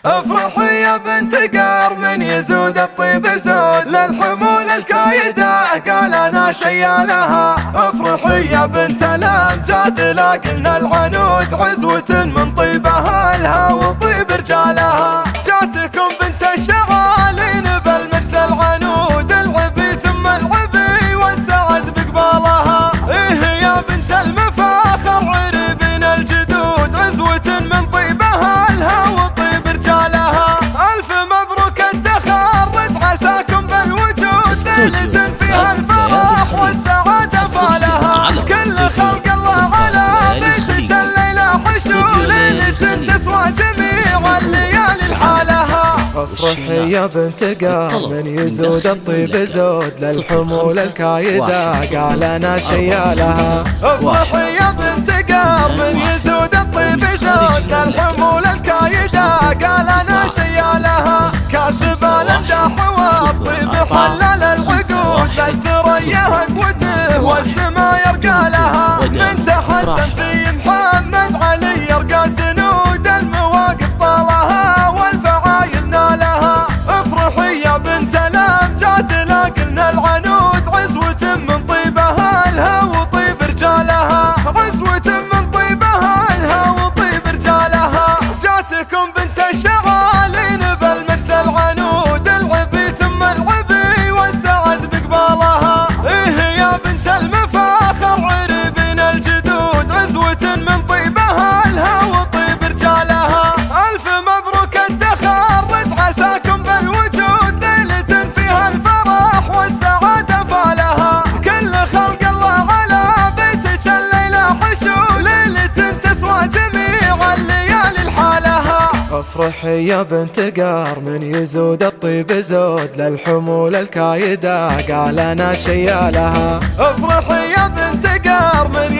افرحي يا بنت قار من يزود الطيب زود للحمول الكايدة قال انا شيالها. افرحي يا بنت الامجاد لاقلنا العنود عزوة من طيبها لها وطيب رجالها. جاتكم بنت الشغالين بالمجد العنود العبي ثم العبي والسعد بقبالها. ايه يا بنت المفاخر عربين الجدود عزوة من طيبها لها وطيب رجالها. الف مبروك التخرج عساكم بالوجود ليلة فيها الفرح والسعادة بالها. كل خلق الله على بيتك الليلة حشود ليلة تسوى جميع الليالي لحالها. افرحي يا بنت قار من يزود الطيب زود للحمول الكايدة قال انا شيالها. افرحي يا بنت قار من يزود الطيب زود للحمول الكايدة قال انا شيالها. كاسب الامداح والطيب حلل العقود للثريا قوته والسما يرقى لها. من تحسن في محمد علي يرقى سنود المواقف طالها والفعايل نالها. افرحي يا بنت الامجاد لاقلنا العنود عزوة من طيبها لها وطيب رجالها. عزوة من طيبها لها وطيب رجالها. جاتكم بنت الشغالين بالمجد العنود العبي ثم العبي والسعد بقبالها. ايه يا بنت المفاخر عربين الجدود عزوة من طيبها لها وطيب رجالها. الف مبروك التخرج عساكم بالوجود ليلة فيها الفرح والسعادة فالها. كل خلق الله على بيتك الليلة حشود ليلة تسوى جميع الليالي لحالها. افرحي يا بنت قار من يزود الطيب زود للحمول الكايدة قال انا شيالها. افرحي يا بنت قار من